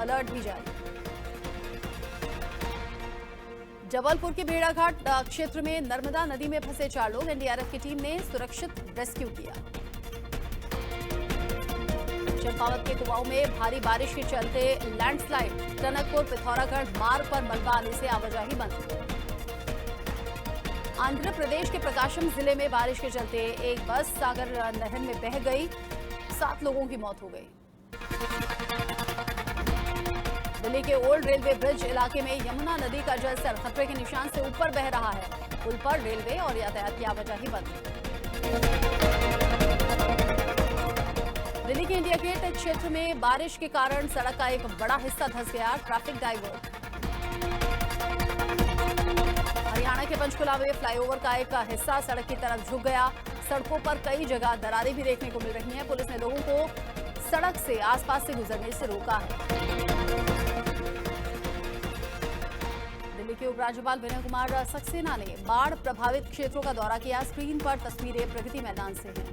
Alert भी जारी। जबलपुर के भेड़ाघाट क्षेत्र में नर्मदा नदी में फंसे 4 लोग, एनडीआरएफ की टीम ने सुरक्षित रेस्क्यू किया। चंपावत के कुआओं में भारी बारिश के चलते लैंडस्लाइड, टनकपुर पिथौरागढ़ मार्ग पर मलबा आने से आवाजाही बंद। आंध्र प्रदेश के प्रकाशम जिले में बारिश के चलते एक बस सागर नहर में बह गई, 7 लोगों की मौत हो गई। दिल्ली के ओल्ड रेलवे ब्रिज इलाके में यमुना नदी का जलस्तर खतरे के निशान से ऊपर बह रहा है। पुल पर रेलवे और यातायात की आवाजाही बंद। दिल्ली के इंडिया गेट क्षेत्र में बारिश के कारण सड़क का एक बड़ा हिस्सा धंस गया, ट्रैफिक डाइवर्ट। हरियाणा के पंचकुला में फ्लाईओवर का एक हिस्सा सड़क की तरफ झुक गया। सड़कों पर कई जगह दरारें भी देखने को मिल रही हैं। पुलिस ने लोगों को सड़क से आसपास से गुजरने से रोका है। दिल्ली के उपराज्यपाल विनय कुमार सक्सेना ने बाढ़ प्रभावित क्षेत्रों का दौरा किया। स्क्रीन पर तस्वीरें प्रगति मैदान से हैं।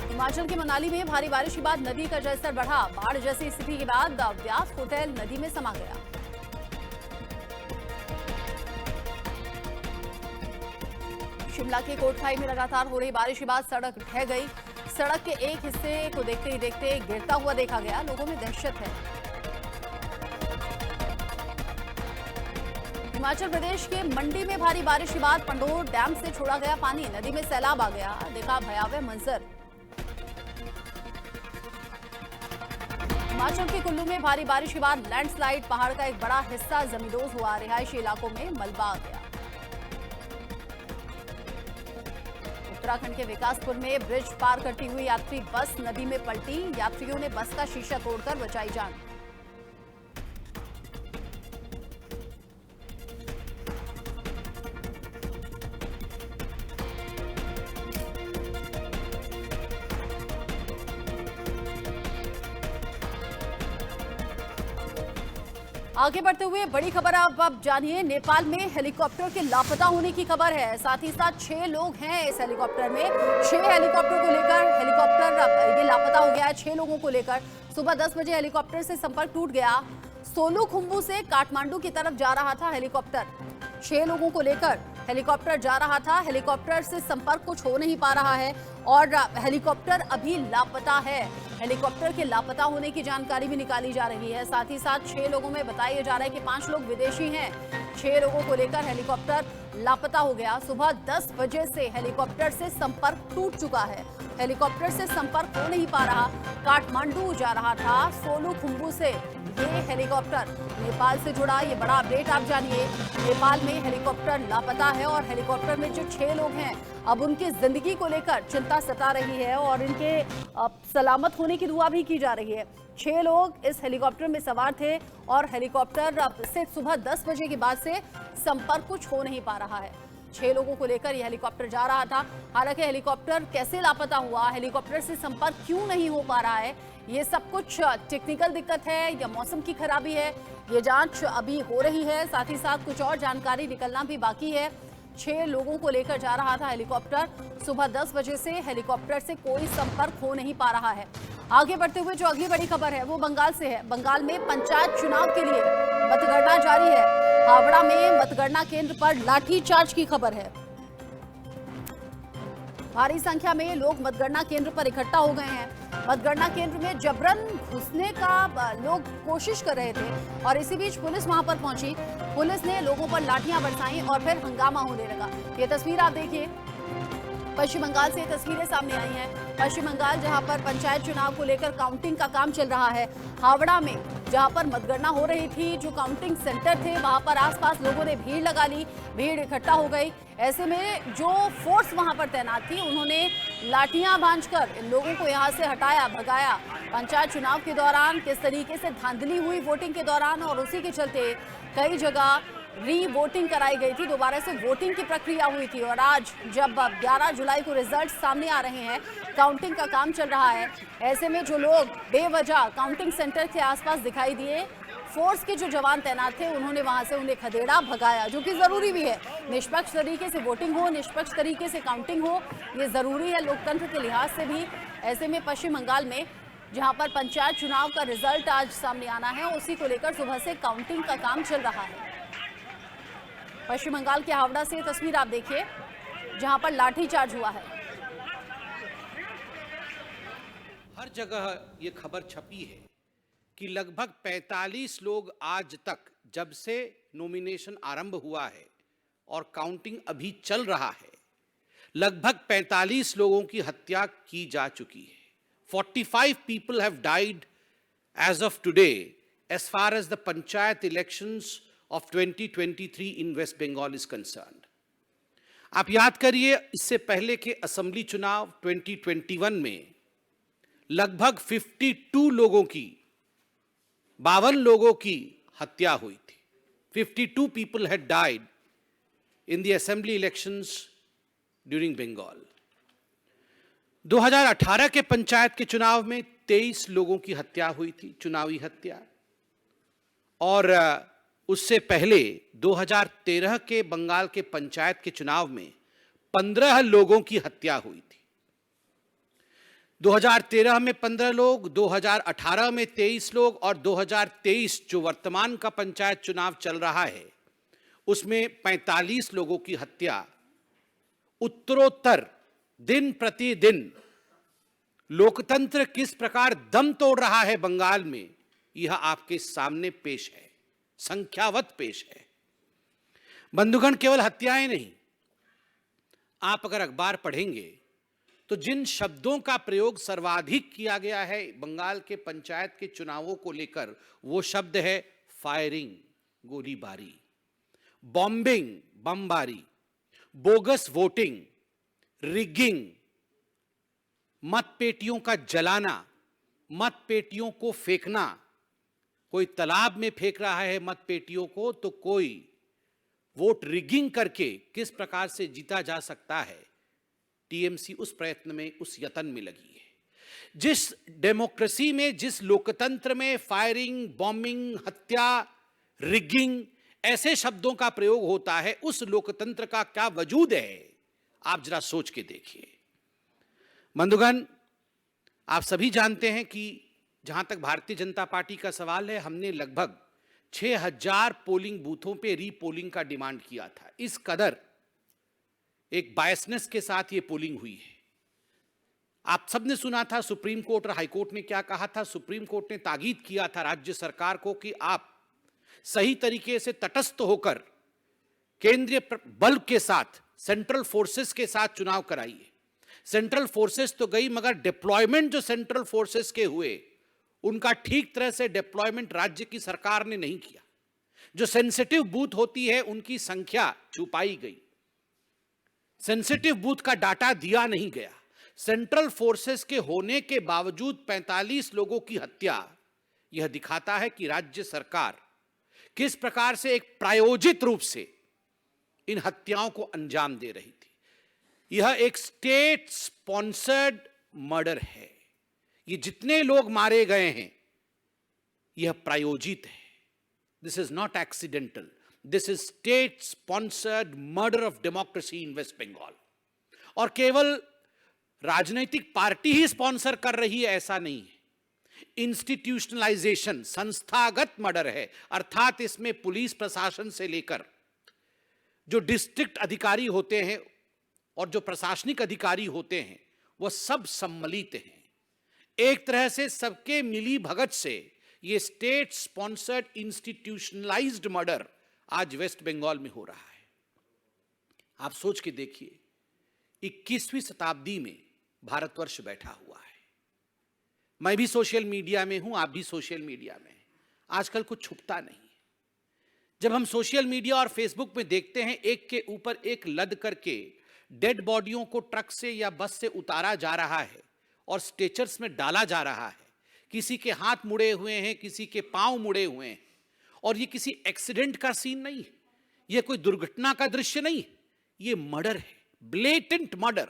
हिमाचल के मनाली में भारी बारिश के बाद नदी का जलस्तर बढ़ा। बाढ़ जैसी स्थिति के बाद व्यास होटल नदी में समा गया। शिमला के कोटखाई में लगातार हो रही बारिश के बाद सड़क ढह गई। सड़क के एक हिस्से को देखते ही देखते गिरता हुआ देखा गया। लोगों में दहशत है। हिमाचल प्रदेश के मंडी में भारी बारिश के बाद पंडोर डैम से छोड़ा गया पानी, नदी में सैलाब आ गया। देखा भयावह मंजर। हिमाचल के कुल्लू में भारी बारिश के बाद लैंडस्लाइड, पहाड़ का एक बड़ा हिस्सा जमींदोज हुआ। रिहायशी इलाकों में मलबा आ गया। उत्तराखंड के विकासपुर में ब्रिज पार करती हुई यात्री बस नदी में पलटी। यात्रियों ने बस का शीशा तोड़कर बचाई जान। आगे बढ़ते हुए बड़ी खबर अब जानिए। नेपाल में हेलीकॉप्टर के लापता होने की खबर है। साथ ही साथ 6 लोग हैं इस हेलीकॉप्टर में। 6 हेलीकॉप्टर को लेकर हेलीकॉप्टर ये लापता हो गया है। 6 लोगों को लेकर सुबह 10 बजे हेलीकॉप्टर से संपर्क टूट गया। सोलुखुंबू से काठमांडू की तरफ जा रहा था हेलीकॉप्टर। 6 लोगों को लेकर हेलीकॉप्टर जा रहा था। हेलीकॉप्टर से संपर्क कुछ हो नहीं पा रहा है और हेलीकॉप्टर अभी लापता है। हेलीकॉप्टर के लापता होने की जानकारी भी निकाली जा रही है। साथ ही साथ 6 लोगों में बताया जा रहा है कि 5 लोग विदेशी हैं। 6 लोगों को लेकर हेलीकॉप्टर लापता हो गया। सुबह 10 बजे से हेलीकॉप्टर से संपर्क टूट चुका है। हेलीकॉप्टर से संपर्क हो नहीं पा रहा। काठमांडू जा रहा था सोलुखुंबू से ये हेलीकॉप्टर नेपाल से जुड़ा। ये बड़ा अपडेट आप जानिए। नेपाल में हेलीकॉप्टर लापता है और हेलीकॉप्टर में जो 6 लोग हैं अब उनकी जिंदगी को लेकर चिंता सता रही है और इनके सलामत होने की दुआ भी की जा रही है। 6 लोग इस हेलीकॉप्टर में सवार थे और हेलीकॉप्टर से सुबह 10 बजे के बाद से संपर्क कुछ हो नहीं पा रहा है। 6 लोगों को लेकर यह हेलीकॉप्टर जा रहा था। हालांकि हेलीकॉप्टर कैसे लापता हुआ, हेलीकॉप्टर से संपर्क क्यों नहीं हो पा रहा है, ये सब कुछ टेक्निकल दिक्कत है या मौसम की खराबी है, ये जांच अभी हो रही है। साथ ही साथ कुछ और जानकारी निकलना भी बाकी है। 6 लोगों को लेकर जा रहा था हेलीकॉप्टर। सुबह 10 बजे से हेलीकॉप्टर से कोई संपर्क हो नहीं पा रहा है। आगे बढ़ते हुए जो अगली बड़ी खबर है वो बंगाल से है। बंगाल में पंचायत चुनाव के लिए मतगणना जारी है। हावड़ा में मतगणना केंद्र पर लाठीचार्ज की खबर है। भारी संख्या में लोग मतगणना केंद्र पर इकट्ठा हो गए हैं। मतगणना केंद्र में जबरन घुसने का लोग कोशिश कर रहे थे और इसी बीच पुलिस वहां पर पहुंची। पुलिस ने लोगों पर लाठियां बरसाई और फिर हंगामा होने लगा। ये तस्वीर आप देखिए, पश्चिम बंगाल से तस्वीरें सामने आई हैं। पश्चिम बंगाल जहां पर पंचायत चुनाव को लेकर काउंटिंग का काम चल रहा है। हावड़ा में जहां पर मतगणना हो रही थी, जो काउंटिंग सेंटर थे वहां पर आसपास लोगों ने भीड़ लगा ली, भीड़ इकट्ठा हो गई। ऐसे में जो फोर्स वहां पर तैनात थी उन्होंने लाठियां भांजकर इन लोगों को यहां से हटाया, भगाया। पंचायत चुनाव के दौरान किस तरीके से धांधली हुई वोटिंग के दौरान और उसी के चलते कई जगह री वोटिंग कराई गई थी, दोबारा से वोटिंग की प्रक्रिया हुई थी। और आज जब 11 जुलाई को रिजल्ट सामने आ रहे हैं, काउंटिंग का काम चल रहा है, ऐसे में जो लोग बेवजह काउंटिंग सेंटर के आसपास दिखाई दिए, फोर्स के जो जवान तैनात थे उन्होंने वहां से उन्हें खदेड़ा, भगाया, जो कि जरूरी भी है। निष्पक्ष तरीके से वोटिंग हो, निष्पक्ष तरीके से काउंटिंग हो, ये जरूरी है लोकतंत्र के लिहाज से भी। ऐसे में पश्चिम बंगाल में जहां पर पंचायत चुनाव का रिजल्ट आज सामने आना है, उसी को लेकर सुबह से काउंटिंग का काम चल रहा है। पश्चिम बंगाल के हावड़ा से तस्वीर आप देखिए, जहां पर लाठीचार्ज हुआ है। हर जगह ये खबर छपी है कि लगभग 45 लोग आज तक, जब से नॉमिनेशन आरंभ हुआ है और काउंटिंग अभी चल रहा है, लगभग 45 लोगों की हत्या की जा चुकी है। 45 people have died as of today as far as the panchayat elections of 2023 in West Bengal is concerned. आप याद करिए, इससे पहले के असेंबली चुनाव 2021 में लगभग 52 लोगों की, 52 लोगों की हत्या हुई थी। 52 people had died in the assembly elections during Bengal. 2018 के पंचायत के चुनाव में 23 लोगों की हत्या हुई थी, चुनावी हत्या। और उससे पहले 2013 के बंगाल के पंचायत के चुनाव में 15 लोगों की हत्या हुई थी। 2013 में 15 लोग, 2018 में 23 लोग और 2023 जो वर्तमान का पंचायत चुनाव चल रहा है उसमें 45 लोगों की हत्या उत्तरोत्तर दिन प्रतिदिन लोकतंत्र किस प्रकार दम तोड़ रहा है बंगाल में, यह आपके सामने पेश है, संख्यावत पेश है। बंधुगण, केवल हत्याएं नहीं, आप अगर अखबार पढ़ेंगे तो जिन शब्दों का प्रयोग सर्वाधिक किया गया है बंगाल के पंचायत के चुनावों को लेकर, वो शब्द है फायरिंग, गोलीबारी, बॉम्बिंग, बमबारी, बोगस वोटिंग, रिगिंग, मतपेटियों का जलाना, मतपेटियों को फेंकना। कोई तालाब में फेंक रहा है मतपेटियों को, तो कोई वोट रिगिंग करके किस प्रकार से जीता जा सकता है, टीएमसी उस प्रयत्न में, उस यत्न में लगी है। जिस डेमोक्रेसी में, जिस लोकतंत्र में फायरिंग, बॉम्बिंग, हत्या, रिगिंग ऐसे शब्दों का प्रयोग होता है, उस लोकतंत्र का क्या वजूद है, आप जरा सोच के देखिए। बंधुगण, आप सभी जानते हैं कि जहां तक भारतीय जनता पार्टी का सवाल है, हमने लगभग 6000 पोलिंग बूथों पे रीपोलिंग का डिमांड किया था। इस कदर एक बायसनेस के साथ ये पोलिंग हुई है। आप सबने सुना था सुप्रीम कोर्ट और हाई कोर्ट ने क्या कहा था। सुप्रीम कोर्ट ने ताकीद किया था राज्य सरकार को कि आप सही तरीके से तटस्थ होकर केंद्रीय बल के साथ, सेंट्रल फोर्सेस के साथ चुनाव कराइए। सेंट्रल फोर्सेस तो गई, मगर डिप्लॉयमेंट जो सेंट्रल फोर्सेस के हुए, उनका ठीक तरह से डिप्लॉयमेंट राज्य की सरकार ने नहीं किया। जो सेंसिटिव बूथ होती है उनकी संख्या छुपाई गई, सेंसिटिव बूथ का डाटा दिया नहीं गया। सेंट्रल फोर्सेस के होने के बावजूद 45 लोगों की हत्या, यह दिखाता है कि राज्य सरकार किस प्रकार से एक प्रायोजित रूप से इन हत्याओं को अंजाम दे रही थी। यह एक स्टेट स्पॉन्सर्ड मर्डर है। ये जितने लोग मारे गए हैं, यह प्रायोजित है। This is not accidental, this is state sponsored murder of democracy in West Bengal. और केवल राजनीतिक पार्टी ही स्पॉन्सर कर रही है ऐसा नहीं है। इंस्टीट्यूशनलाइजेशन, संस्थागत मर्डर है, अर्थात इसमें पुलिस प्रशासन से लेकर जो डिस्ट्रिक्ट अधिकारी होते हैं और जो प्रशासनिक अधिकारी होते हैं, वह सब सम्मिलित हैं। एक तरह से सबके मिली भगत से ये स्टेट स्पॉन्सर्ड इंस्टीट्यूशनलाइज्ड मर्डर आज वेस्ट बंगाल में हो रहा है। आप सोच के देखिए, 21वीं शताब्दी में भारतवर्ष बैठा हुआ है। मैं भी सोशल मीडिया में हूं, आप भी सोशल मीडिया में हैं। आजकल कुछ छुपता नहीं है। जब हम सोशल मीडिया और फेसबुक में देखते हैं एक के ऊपर एक लद करके डेड बॉडियों को ट्रक से या बस से उतारा जा रहा है और स्ट्रेचर्स में डाला जा रहा है, किसी के हाथ मुड़े हुए हैं, किसी के पांव मुड़े हुए हैं, और ये किसी एक्सीडेंट का सीन नहीं है, ये कोई दुर्घटना का दृश्य नहीं है, ये मर्डर है, ब्लेटेंट मर्डर।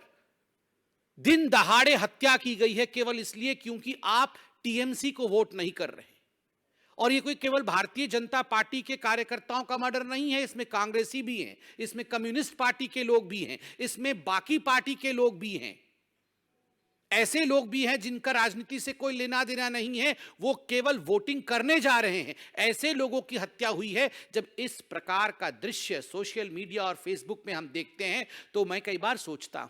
दिन दहाड़े हत्या की गई है केवल इसलिए क्योंकि आप टीएमसी को वोट नहीं कर रहे। और ये कोई केवल भारतीय जनता पार्टी के कार्यकर्ताओं का मर्डर नहीं है, इसमें कांग्रेसी भी हैं, इसमें कम्युनिस्ट पार्टी के लोग भी हैं, इसमें बाकी पार्टी के लोग भी हैं। ऐसे लोग भी हैं जिनका राजनीति से कोई लेना देना नहीं है, वो केवल वोटिंग करने जा रहे हैं। ऐसे लोगों की हत्या हुई है। जब इस प्रकार का दृश्य सोशल मीडिया और फेसबुक में हम देखते हैं तो मैं कई बार सोचता हूं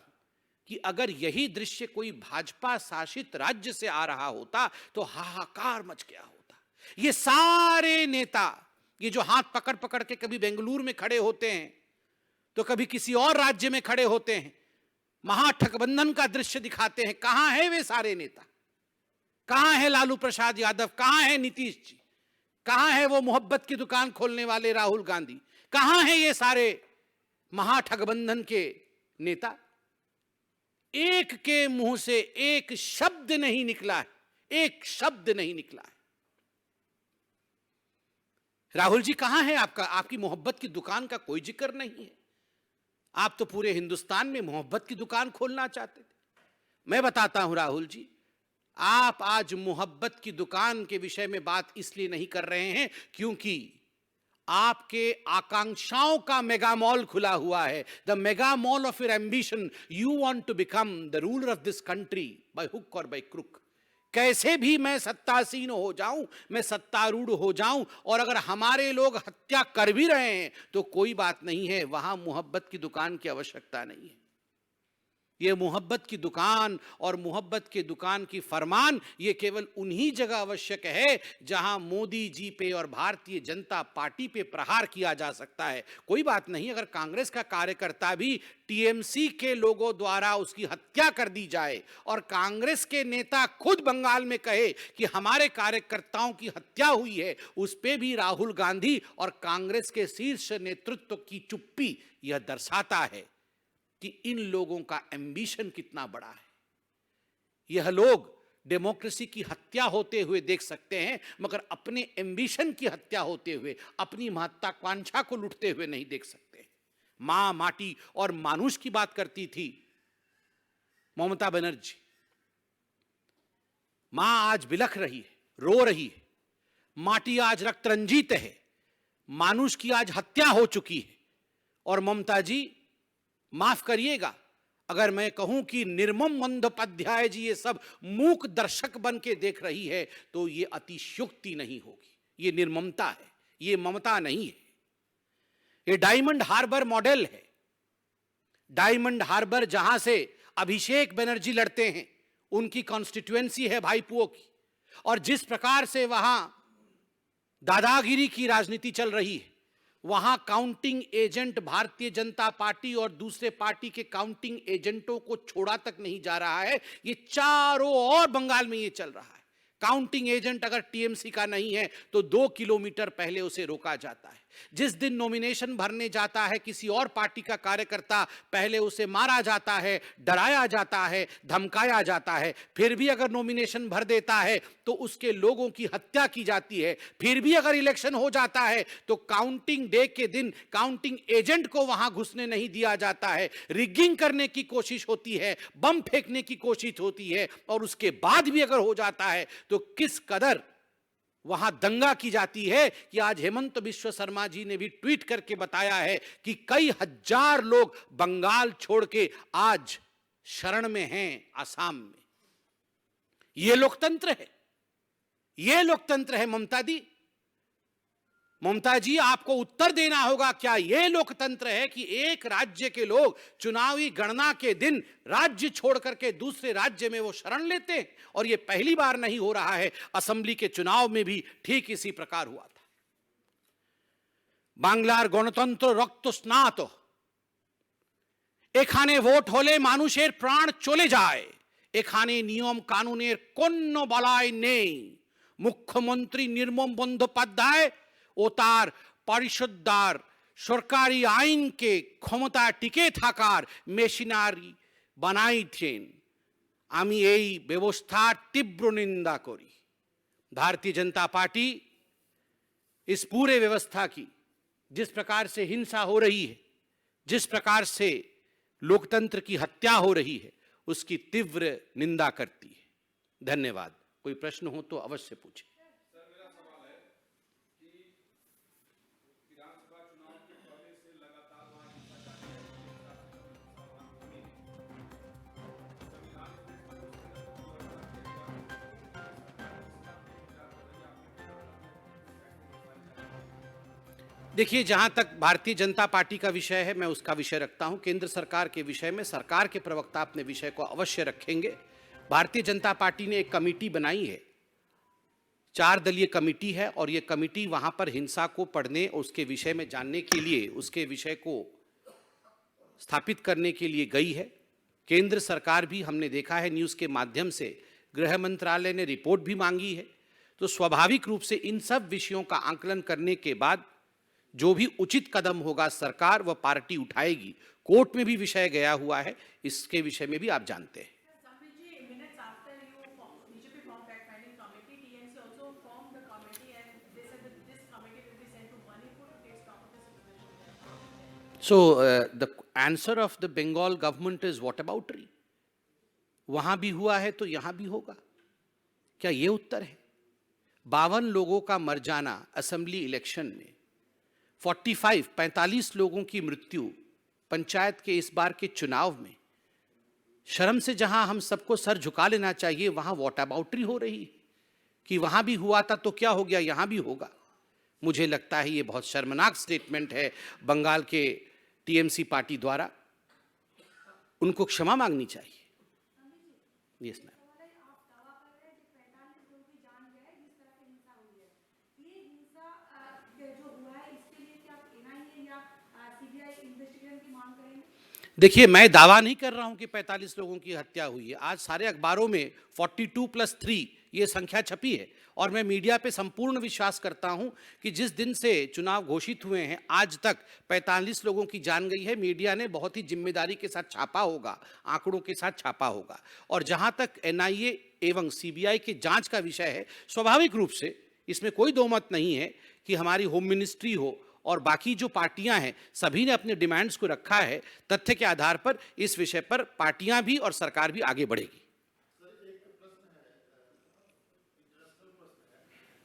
कि अगर यही दृश्य कोई भाजपा शासित राज्य से आ रहा होता तो हाहाकार मच गया होता। ये सारे नेता, ये जो हाथ पकड़ पकड़ के कभी बेंगलुरु में खड़े होते हैं तो कभी किसी और राज्य में खड़े होते हैं, महागठबंधन का दृश्य दिखाते हैं। कहां है वे सारे नेता? कहां है लालू प्रसाद यादव? कहां है नीतीश जी? कहां है वो मोहब्बत की दुकान खोलने वाले राहुल गांधी? कहां है ये सारे महागठबंधन के नेता? एक के मुंह से एक शब्द नहीं निकला है, एक शब्द नहीं निकला है। राहुल जी कहां है आपका? आपकी मोहब्बत की दुकान का कोई जिक्र नहीं है। आप तो पूरे हिंदुस्तान में मोहब्बत की दुकान खोलना चाहते थे। मैं बताता हूं राहुल जी, आप आज मोहब्बत की दुकान के विषय में बात इसलिए नहीं कर रहे हैं क्योंकि आपके आकांक्षाओं का मेगा मॉल खुला हुआ है। The mega mall of your ambition. You want to become the ruler of this country by hook और बाय क्रुक। कैसे भी मैं सत्तासीन हो जाऊं, मैं सत्तारूढ़ हो जाऊं, और अगर हमारे लोग हत्या कर भी रहे हैं तो कोई बात नहीं है, वहां मोहब्बत की दुकान की आवश्यकता नहीं है। ये मोहब्बत की दुकान और मोहब्बत की दुकान की फरमान ये केवल उन्हीं जगह आवश्यक है जहां मोदी जी पे और भारतीय जनता पार्टी पे प्रहार किया जा सकता है। कोई बात नहीं अगर कांग्रेस का कार्यकर्ता भी टीएमसी के लोगों द्वारा उसकी हत्या कर दी जाए और कांग्रेस के नेता खुद बंगाल में कहे कि हमारे कार्यकर्ताओं की हत्या हुई है, उस पे भी राहुल गांधी और कांग्रेस के शीर्ष नेतृत्व की चुप्पी यह दर्शाता है कि इन लोगों का एम्बिशन कितना बड़ा है। यह लोग डेमोक्रेसी की हत्या होते हुए देख सकते हैं मगर अपने एम्बिशन की हत्या होते हुए, अपनी महत्वाकांक्षा को लुटते हुए नहीं देख सकते। मां, माटी और मानुष की बात करती थी ममता बनर्जी। मां आज बिलख रही है, रो रही है। माटी आज रक्त रंजित है। मानुष की आज हत्या हो चुकी है। और ममता जी, माफ करिएगा अगर मैं कहूं कि निर्मम बंदोपाध्याय जी ये सब मूक दर्शक बन के देख रही है तो ये अतिशयोक्ति नहीं होगी। ये निर्ममता है, ये ममता नहीं है। ये डायमंड हार्बर मॉडल है। डायमंड हार्बर जहां से अभिषेक बनर्जी लड़ते हैं, उनकी कॉन्स्टिट्यूएंसी है भाईपुओं की, और जिस प्रकार से वहां दादागिरी की राजनीति चल रही है, वहां counting agent Bharatiya Janata party और दूसरे पार्टी के काउंटिंग एजेंटों को छोड़ा तक नहीं जा रहा है। ये चारों ओर बंगाल में ये चल रहा है। काउंटिंग एजेंट अगर टीएमसी का नहीं है तो 2 किलोमीटर पहले उसे रोका जाता है। जिस दिन नॉमिनेशन भरने जाता है किसी और पार्टी का कार्यकर्ता, पहले उसे मारा जाता है, डराया जाता है, धमकाया जाता है। फिर भी अगर नॉमिनेशन भर देता है तो उसके लोगों की हत्या की जाती है। फिर भी अगर इलेक्शन हो जाता है तो काउंटिंग डे के दिन काउंटिंग एजेंट को वहां घुसने नहीं दिया जाता है। रिगिंग करने की कोशिश होती है, बम फेंकने की कोशिश होती है, और उसके बाद भी अगर हो जाता है तो किस कदर वहां दंगा की जाती है कि आज हेमंत बिश्व शर्मा जी ने भी ट्वीट करके बताया है कि कई हजार लोग बंगाल छोड़ के आज शरण में हैं असम में। यह लोकतंत्र है, यह लोकतंत्र है ममता दी। ममता जी, आपको उत्तर देना होगा, क्या यह लोकतंत्र है कि एक राज्य के लोग चुनावी गणना के दिन राज्य छोड़ करके दूसरे राज्य में वो शरण लेते हैं? और यह पहली बार नहीं हो रहा है, असेंबली के चुनाव में भी ठीक इसी प्रकार हुआ था। বাংলার গণতন্ত্র রক্ত স্নাত, এখানে ভোট হলে মানুষের প্রাণ চলে যায়, এখানে নিয়ম কানুনের কোনো বলয় নেই। মুখ্যমন্ত্রী নির্মম বন্দ্যোপাধ্যায় ও তার পরিষদদার সরকারি আইনকে ক্ষমতা টিকে থাকার মেশিনারি বানাইছেন। আমি এই ব্যবস্থার তীব্র নিন্দা করি। भारतीय जनता पार्टी इस पूरे व्यवस्था की, जिस प्रकार से हिंसा हो रही है, जिस प्रकार से लोकतंत्र की हत्या हो रही है, उसकी तीव्र निंदा करती है। धन्यवाद। कोई प्रश्न हो तो अवश्य पूछें। देखिए, जहां तक भारतीय जनता पार्टी का विषय है, मैं उसका विषय रखता हूं। केंद्र सरकार के विषय में सरकार के प्रवक्ता अपने विषय को अवश्य रखेंगे। भारतीय जनता पार्टी ने एक कमेटी बनाई है, 4 दलीय कमेटी है, और ये कमेटी वहां पर हिंसा को पढ़ने, उसके विषय में जानने के लिए, उसके विषय को स्थापित करने के लिए गई है। केंद्र सरकार भी, हमने देखा है न्यूज़ के माध्यम से, गृह मंत्रालय ने रिपोर्ट भी मांगी है। तो स्वाभाविक रूप से इन सब विषयों का आंकलन करने के बाद जो भी उचित कदम होगा सरकार व पार्टी उठाएगी। कोर्ट में भी विषय गया हुआ है, इसके विषय में भी आप जानते हैं। So the answer of the Bengal government is whataboutery. वहां भी हुआ है तो यहां भी होगा, क्या ये उत्तर है? 52 लोगों का मर जाना असेंबली इलेक्शन में, 45 लोगों की मृत्यु पंचायत के इस बार के चुनाव में। शर्म से जहां हम सबको सर झुका लेना चाहिए, वहां वॉटअबाउटरी हो रही है कि वहां भी हुआ था तो क्या हो गया, यहां भी होगा। मुझे लगता है ये बहुत शर्मनाक स्टेटमेंट है बंगाल के टीएमसी पार्टी द्वारा, उनको क्षमा मांगनी चाहिए। Yes ma'am. देखिए, मैं दावा नहीं कर रहा हूं कि 45 लोगों की हत्या हुई है। आज सारे अखबारों में 42+3 ये संख्या छपी है, और मैं मीडिया पे संपूर्ण विश्वास करता हूं कि जिस दिन से चुनाव घोषित हुए हैं आज तक 45 लोगों की जान गई है। मीडिया ने बहुत ही जिम्मेदारी के साथ छापा होगा, आंकड़ों के साथ छापा होगा। और जहां तक एनआईए एवं सीबीआई की जांच का विषय है, स्वाभाविक रूप से इसमें कोई दो मत नहीं है कि हमारी होम मिनिस्ट्री हो और बाकी जो पार्टियां हैं, सभी ने अपने डिमांड्स को रखा है। तथ्य के आधार पर इस विषय पर पार्टियां भी और सरकार भी आगे बढ़ेगी।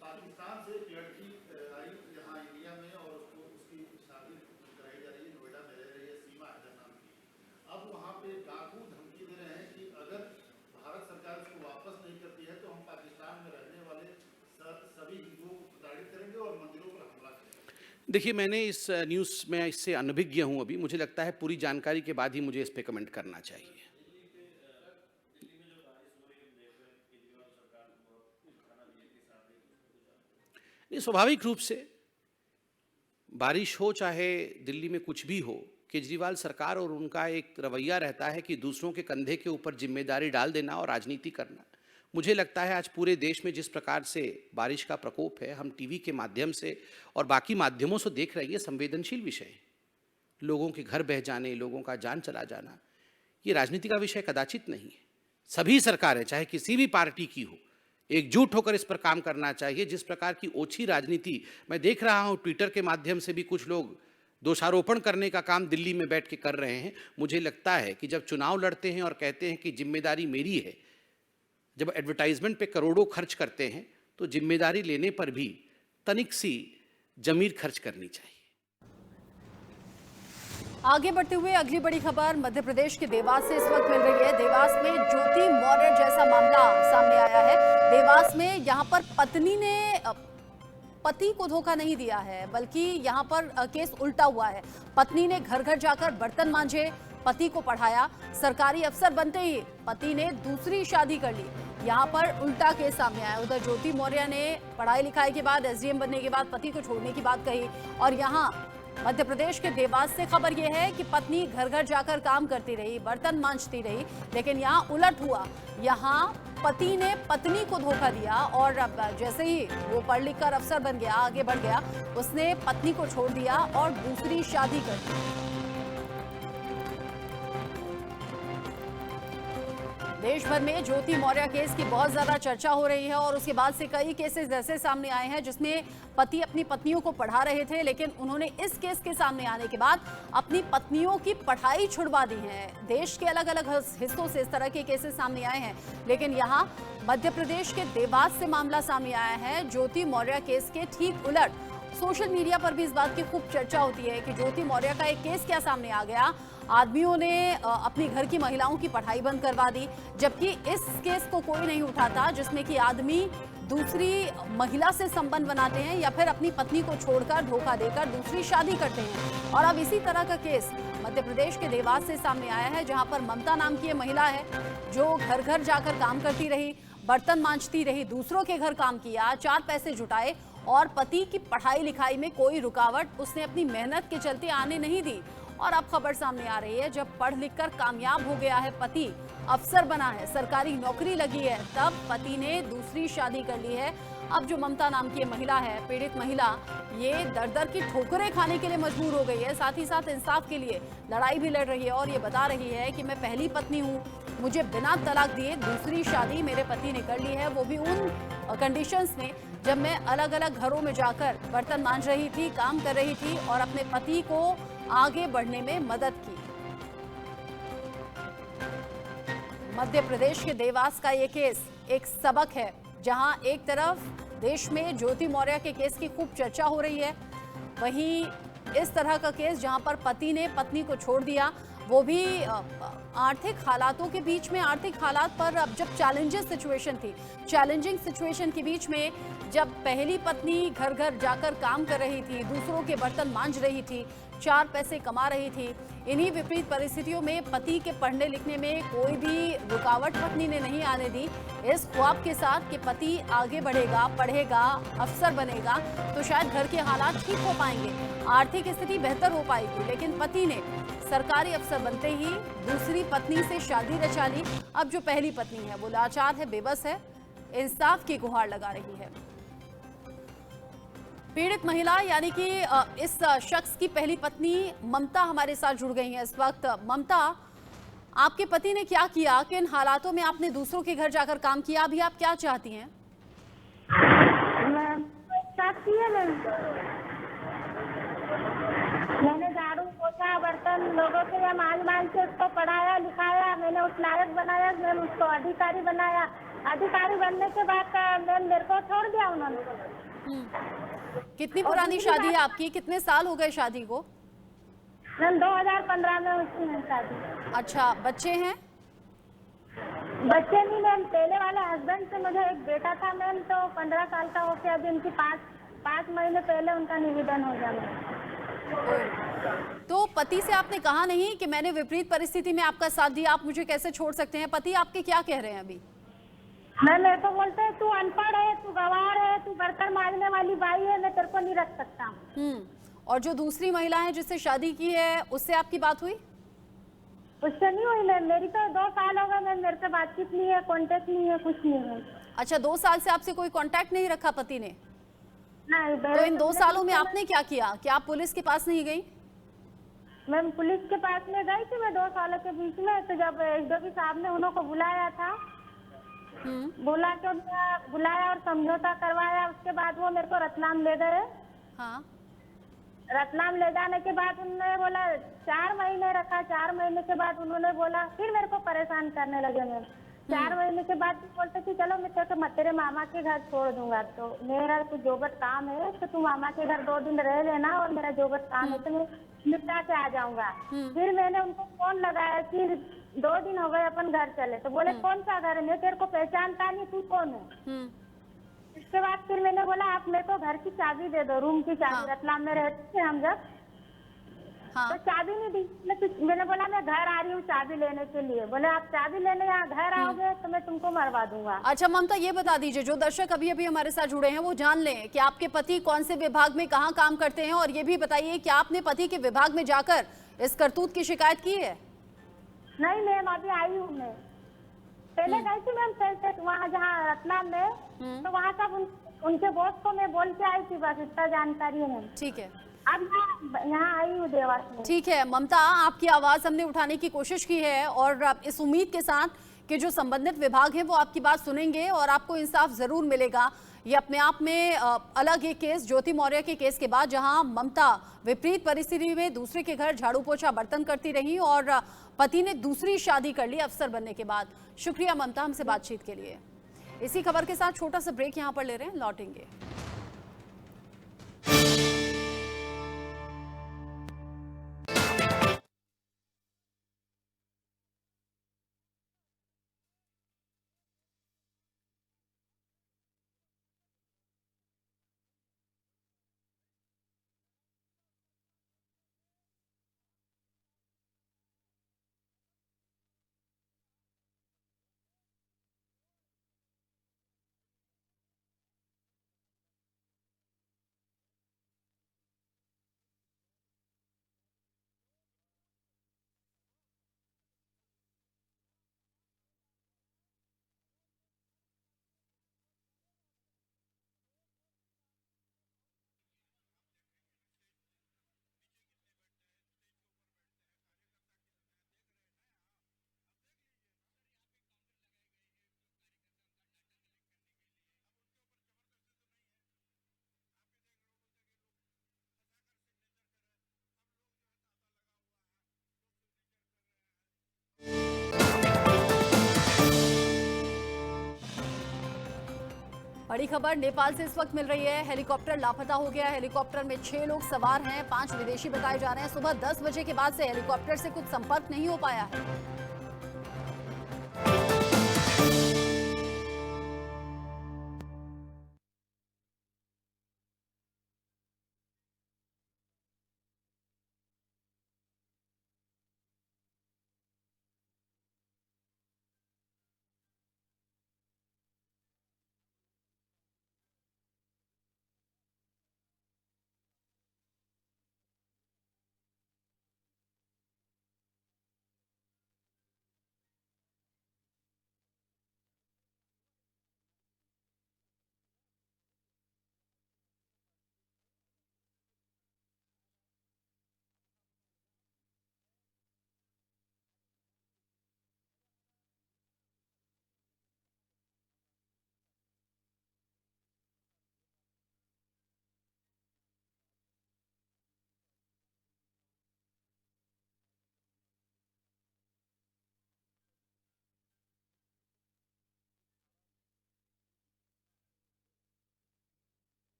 पाकिस्तान से एक लड़की आई यहाँ इंडिया में और उसकी शादी कराई जा रही है, नोएडा में रह रही है, सीमा हैदर नाम की। अब वहाँ पे डाकू धमकी दे रहे हैं कि अगर भारत सरकार उसको वापस नहीं करती है तो हम पाकिस्तान में रहने वाले सभी हिंदुओं को प्रताड़ित करेंगे और मंदिरों पर हमला करेंगे। देखिए, मैंने इस न्यूज़ में इससे अनभिज्ञ हूँ अभी। मुझे लगता है पूरी जानकारी के बाद ही मुझे इस पर कमेंट करना चाहिए। ये स्वाभाविक रूप से बारिश हो चाहे दिल्ली में कुछ भी हो, केजरीवाल सरकार और उनका एक रवैया रहता है कि दूसरों के कंधे के ऊपर जिम्मेदारी डाल देना और राजनीति करना। मुझे लगता है आज पूरे देश में जिस प्रकार से बारिश का प्रकोप है, हम टीवी के माध्यम से और बाकी माध्यमों से देख रहे हैं, ये संवेदनशील विषय है। लोगों के घर बह जाने, लोगों का जान चला जाना, ये राजनीति का विषय कदाचित नहीं है। सभी सरकारें, चाहे किसी भी पार्टी की हो, एकजुट होकर इस पर काम करना चाहिए। जिस प्रकार की ओछी राजनीति मैं देख रहा हूं, ट्विटर के माध्यम से भी कुछ लोग दोषारोपण करने का काम दिल्ली में बैठ के कर रहे हैं। मुझे लगता है कि जब चुनाव लड़ते हैं और कहते हैं कि जिम्मेदारी मेरी है, जब एडवर्टाइजमेंट पे करोड़ों खर्च करते हैं, तो जिम्मेदारी लेने पर भी तनिक सी जमीर खर्च करनी चाहिए। आगे बढ़ते हुए अगली बड़ी खबर मध्य प्रदेश के देवास से इस वक्त मिल रही है। देवास में ज्योति मौर्य जैसा मामला सामने आया है। देवास में यहां पर पत्नी ने पति को धोखा नहीं दिया है, बल्कि यहां पर केस उल्टा हुआ है। पत्नी ने घर घर जाकर बर्तन मांजे, पति को पढ़ाया। सरकारी अफसर बनते ही पति ने दूसरी शादी कर ली। यहाँ पर उल्टा केस सामने आया। उधर ज्योति मौर्य ने पढ़ाई लिखाई के बाद, एसडीएम बनने के बाद पति को छोड़ने की बात कही। और यहाँ मध्य प्रदेश के देवास से खबर यह है कि पत्नी घर घर जाकर काम करती रही, बर्तन मांजती रही, लेकिन यहाँ उलट हुआ। यहाँ पति ने पत्नी को धोखा दिया और अब जैसे ही वो पढ़ लिख कर अफसर बन गया, आगे बढ़ गया, उसने पत्नी को छोड़ दिया और दूसरी शादी कर दी। देश भर में ज्योति मौर्य केस की बहुत ज्यादा चर्चा हो रही है और उसके बाद से कई केसेस ऐसे सामने आए हैं जिसमें पति अपनी पत्नियों को पढ़ा रहे थे, लेकिन उन्होंने इस केस के सामने आने के बाद अपनी पत्नियों की पढ़ाई छुड़वा दी है। देश के अलग अलग हिस्सों से इस तरह के केसेस सामने आए हैं, लेकिन यहाँ मध्य प्रदेश के देवास से मामला सामने आया है। ज्योति मौर्य केस के ठीक उलट सोशल मीडिया पर भी इस बात की खूब चर्चा होती है कि ज्योति मौर्य का एक केस क्या सामने आ गया। आदमियों ने अपनी घर की महिलाओं की पढ़ाई बंद करवा दी, जबकि इस केस को कोई नहीं उठाता जिसमें कि आदमी दूसरी महिला से संबंध बनाते हैं या फिर अपनी पत्नी को छोड़कर धोखा देकर दूसरी शादी करते हैं। और अब इसी तरह का केस मध्य प्रदेश के देवास से सामने आया है, जहां पर ममता नाम की ये महिला है जो घर घर जाकर काम करती रही, बर्तन मांजती रही, दूसरों के घर काम किया, 4 पैसे जुटाए और पति की पढ़ाई लिखाई में कोई रुकावट उसने अपनी मेहनत के चलते आने नहीं दी। और अब खबर सामने आ रही है, जब पढ़ लिख कर कामयाब हो गया है पति, अफसर बना है, सरकारी नौकरी लगी है, तब पति ने दूसरी शादी कर ली है। अब जो ममता नाम की महिला है, पीड़ित महिला, ये दर दर की ठोकरें खाने के लिए मजबूर हो गई है। साथ ही साथ इंसाफ के लिए लड़ाई भी लड़ रही है और ये बता रही है कि मैं पहली पत्नी हूँ, मुझे बिना तलाक दिए दूसरी शादी मेरे पति ने कर ली है, वो भी उन कंडीशंस में जब मैं अलग अलग घरों में जाकर बर्तन मांज रही थी, काम कर रही थी और अपने पति को आगे बढ़ने में मदद की। मध्य प्रदेश के देवास का ये केस एक सबक है, जहां एक तरफ देश में ज्योति मौर्य के केस की खूब चर्चा हो रही है, वहीं इस तरह का केस जहां पर पति ने पत्नी को छोड़ दिया, वो भी आर्थिक हालातों के बीच में, आर्थिक हालात पर अब जब चैलेंजिंग सिचुएशन के बीच में जब पहली पत्नी घर घर जाकर काम कर रही थी, दूसरों के बर्तन मांज रही थी, 4 पैसे कमा रही थी, इन्हीं विपरीत परिस्थितियों में पति के पढ़ने लिखने में कोई भी रुकावट पत्नी ने नहीं आने दी। इस ख्वाब के साथ कि पति आगे बढ़ेगा, पढ़ेगा, अफसर बनेगा तो शायद घर के हालात ठीक हो पाएंगे, आर्थिक स्थिति बेहतर हो पाएगी। लेकिन पति ने सरकारी अफसर बनते ही दूसरी पत्नी से शादी रचा ली। अब जो पहली पत्नी है वो लाचार है, बेबस है, इंसाफ की गुहार लगा रही है। पीड़ित महिला यानी कि इस शख्स की पहली पत्नी ममता हमारे साथ जुड़ गई हैं इस वक्त। ममता, आपके पति ने क्या किया, किन हालातों में आपने दूसरों के घर जाकर काम किया, अभी आप क्या चाहती हैं? मैंने झाड़ू पोछा बर्तन लोगों के यहाँ माल से उसको पढ़ाया लिखाया, मैंने उस लायक बनाया, मैंने उसको अधिकारी बनाया। अधिकारी बनने के बाद मेरे को छोड़ दिया उन्होंने। कितनी पुरानी शादी है आपकी, कितने साल हो गए शादी को? मैम 2015 में हुई है शादी। अच्छा, बच्चे हैं? बच्चे नहीं मैम, पहले वाले हस्बैंड से मुझे एक बेटा था मैम, तो 15 साल का हो गया। अभी उनकी 5 महीने पहले उनका निवेदन हो गया। तो पति से आपने कहा नहीं कि मैंने विपरीत परिस्थिति में आपका साथ दिया, आप मुझे कैसे छोड़ सकते हैं? पति आपके क्या कह रहे हैं अभी? मैं मेरे को बोलते हैं तू अनपढ़ है, तू गंवार है, तू बर्तन मांजने वाली बाई है, मैं तेरे को नहीं रख सकता। और जो दूसरी महिला है जिससे शादी की है, उससे आपकी बात हुई? उससे नहीं हुई मैम, मेरी तो 2 साल हो गए मैम, मेरे से बातचीत नहीं है, कांटेक्ट नहीं है, कुछ नहीं है। अच्छा, 2 साल से आपसे कोई कांटेक्ट नहीं रखा पति ने? नहीं। तो इन 2 सालों में आपने क्या किया? क्या आप पुलिस के पास नहीं गई? मैम पुलिस के पास में गई थी मैं 2 सालों के बीच में, तो जब एसडीओपी साहब ने उन्हों को बुलाया था, बुलाया और समझौता करवाया, उसके बाद वो मेरे को रतलाम ले गए। हाँ। रतलाम ले जाने के बाद उन्होंने बोला 4 महीने रखा, 4 महीने के बाद उन्होंने बोला, फिर मेरे को परेशान करने लगे मैम। 4 महीने के बाद बोलते कि चलो मैं तेरे मामा के घर छोड़ दूंगा, तो मेरा कुछ जोगट काम है तो तू मामा के घर 2 दिन रह लेना और मेरा जोगट काम है तो मैं निपटा के आ जाऊंगा। फिर मैंने उनको फोन लगाया कि 2 दिन हो गए अपन घर चले, तो बोले कौन सा घर है, मैं तेरे को पहचानता नहीं, तू कौन है? इसके बाद फिर मैंने बोला आप मेरे को घर की चाबी दे दो, रूम की चाबी। रतलाम में रहते थे हम जब। हाँ। तो चाबी नहीं दी। मैंने बोला मैं घर आ रही हूँ चाबी लेने के लिए। बोले आप चाबी लेने यहाँ घर आओगे तो मैं तुमको मरवा दूंगा। अच्छा ममता, ये बता दीजिए, जो दर्शक अभी अभी हमारे साथ जुड़े हैं वो जान लें कि आपके पति कौन से विभाग में कहाँ काम करते हैं, और ये भी बताइए कि आपने पति के विभाग में जाकर इस करतूत की शिकायत की है? नहीं मैम, अभी आई हूँ मैं। पहले गई थी मैम वहाँ जहाँ रतलाम में, तो वहाँ सब उनके बॉस को मैं बोल के आई थी, बस इतना जानकारी है मैम। ठीक है, अब यहाँ आई हूँ देवास में। ठीक है ममता, आपकी आवाज हमने उठाने की कोशिश की है और इस उम्मीद के साथ कि जो संबंधित विभाग हैं वो आपकी बात सुनेंगे और आपको इंसाफ जरूर मिलेगा। ये अपने आप में अलग एक केस, ज्योति मौर्य के केस के बाद, जहां ममता विपरीत परिस्थिति में दूसरे के घर झाड़ू पोछा बर्तन करती रही और पति ने दूसरी शादी कर ली अफसर बनने के बाद। शुक्रिया ममता हमसे बातचीत के लिए। इसी खबर के साथ छोटा सा ब्रेक यहाँ पर ले रहे हैं, लौटेंगे। बड़ी खबर नेपाल से इस वक्त मिल रही है। हेलीकॉप्टर लापता हो गया। हेलीकॉप्टर में 6 लोग सवार हैं, 5 विदेशी बताए जा रहे हैं। सुबह 10 बजे के बाद से हेलीकॉप्टर से कुछ संपर्क नहीं हो पाया है।